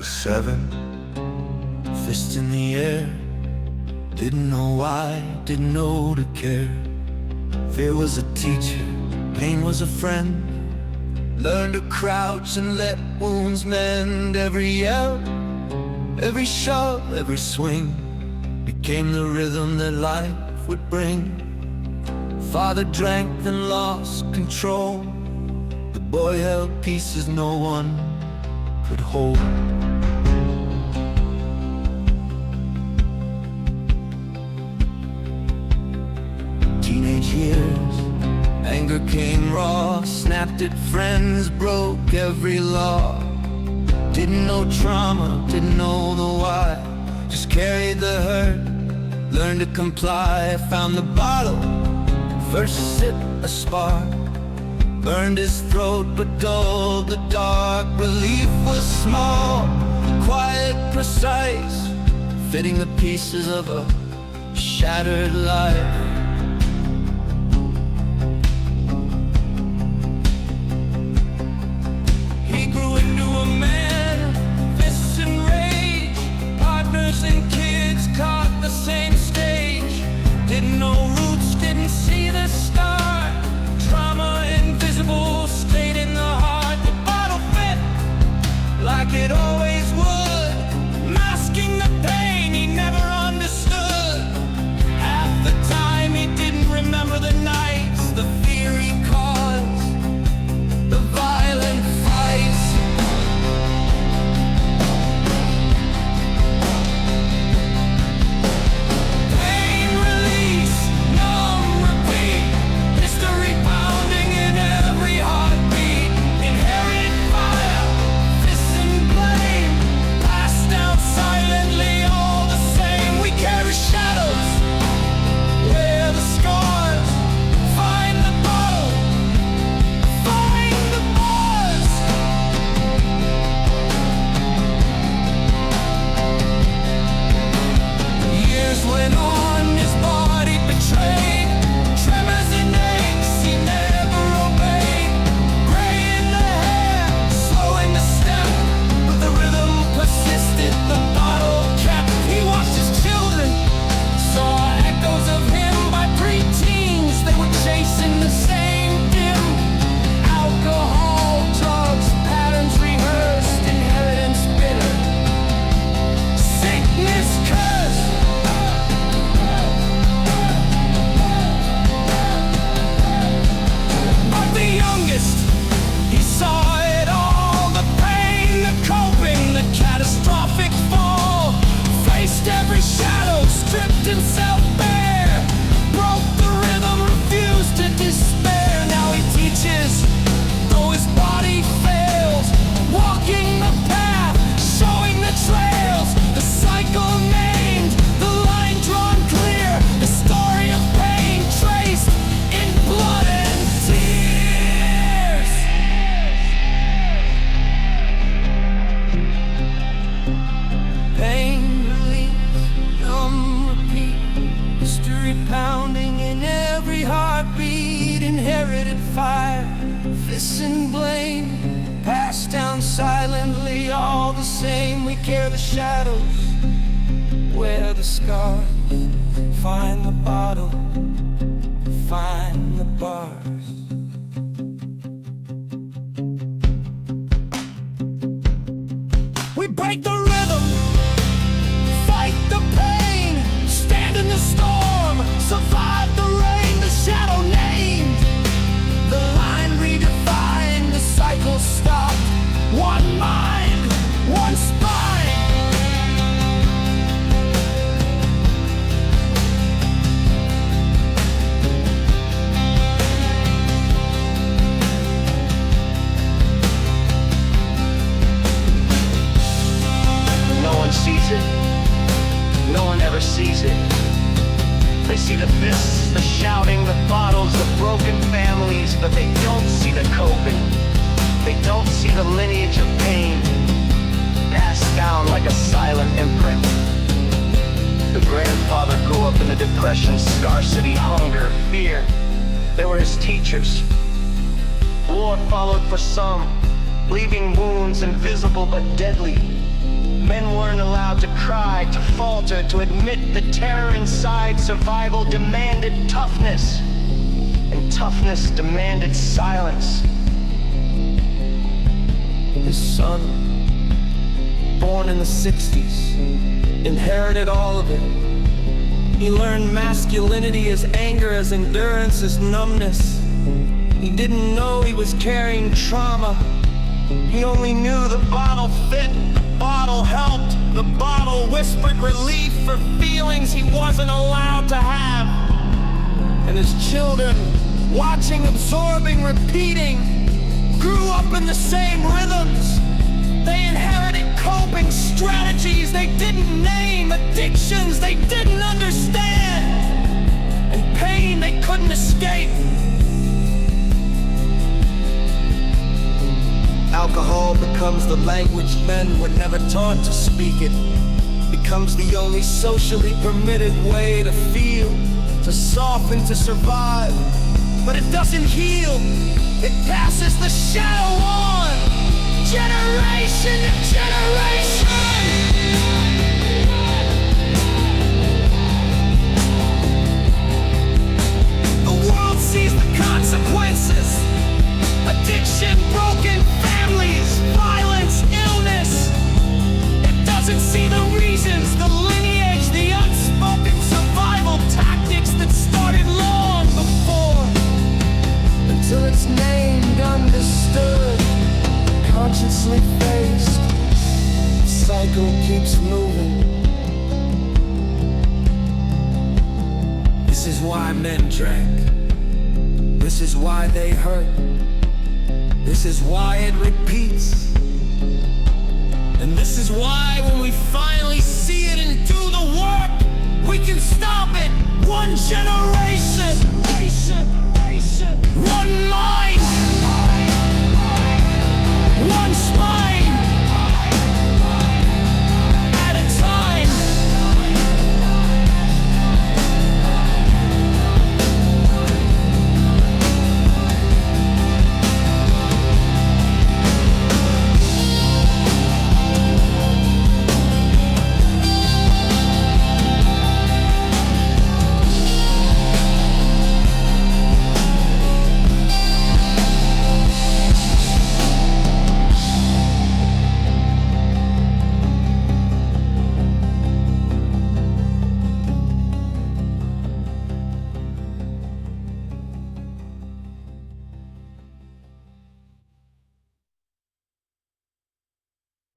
was 7, fist in the air. Didn't know why, didn't know to care. Fear was a teacher, pain was a friend. Learned to crouch and let wounds mend. Every yell, every shove, every swing became the rhythm that life would bring. Father drank and lost control. The boy held pieces no one could hold. Teenage years, anger came raw, snapped at friends, broke every law. Didn't know trauma, didn't know the why, just carried the hurt, learned to comply. Found the bottle, first sip a spark, burned his throat but dulled the dark. Relief was small, quiet, precise, fitting the pieces of a shattered life. He grew into a man, fists and rage, partners and kids caught the same stage. Didn't know roots, didn't see the start. Trauma invisible stayed in the heart. The bottle fit like it always would, masking the pain he never understood. Half the time he didn't remember the nights, the fear he caused, the violent fights. Pain release, numb repeat, history pounding in every heartbeat. Inherited fire, fists and blame, passed down silently all the same. We carry shadows, wear the scars, find the bottle, find the bars. Years went on, his body betrayed, tremors and aches, he never obeyed. Gray in the hair, slowing the step, but the rhythm persisted, the bottle kept. He watched his children, saw echoes of him by preteens. They were chasing the same dim alcohol, drugs, patterns rehearsed, inheritance bitter, sickness cursed. But the youngest, he saw it all, the pain, the coping, the catastrophic fall. Faced every shadow, stripped himself bare, broke the rhythm, refused to despair. Now he teaches, though his body fails, walking the path, showing the trails. The cycle named, the line drawn clear, the story of pain traced in blood and tears. Pain release, numb repeat, history pounding in every heartbeat. Inherited fire, fists and blame, passed down silently all the same. We carry the shadows, wear the scars, find the bottle, find the bars. We break the rhythm, fight the pain, stand in the storm, survive the rain. The shadow named, the line redefined, the cycle stopped. One mind, one spine. No one sees it, no one ever sees it. They see the fists, the shouting, the bottles, the broken families, but they don't see the coping. They don't see the lineage of pain, passed down like a silent imprint. The grandfather grew up in the depression, scarcity, hunger, fear. They were his teachers. War followed for some, leaving wounds invisible but deadly. weren't allowed to cry, to falter, to admit the terror inside. Survival demanded toughness, and toughness demanded silence. His son, born in the 60s, inherited all of it. He learned masculinity as anger, as endurance, as numbness. He didn't know he was carrying trauma. He only knew the bottle fit, the bottle helped, the bottle whispered relief for feelings he wasn't allowed to have. And his children, watching, absorbing, repeating, grew up in the same rhythms. They inherited coping strategies they didn't name, addictions they didn't understand, and pain they couldn't escape. Alcohol becomes the language men were never taught to speak it. Becomes the only socially permitted way to feel, to soften, to survive. But it doesn't heal, it passes the shadow on, generation to generation. The world sees the consequences: addiction, broken families, violence, illness. It doesn't see the reasons, the lineage, the unspoken survival tactics that started long before. Until it's named, understood, consciously faced, the cycle keeps moving. This is why men drank. This is why they hurt. This is why it repeats. And this is why when we finally see it and do the work, we can stop it. One generation, one mind.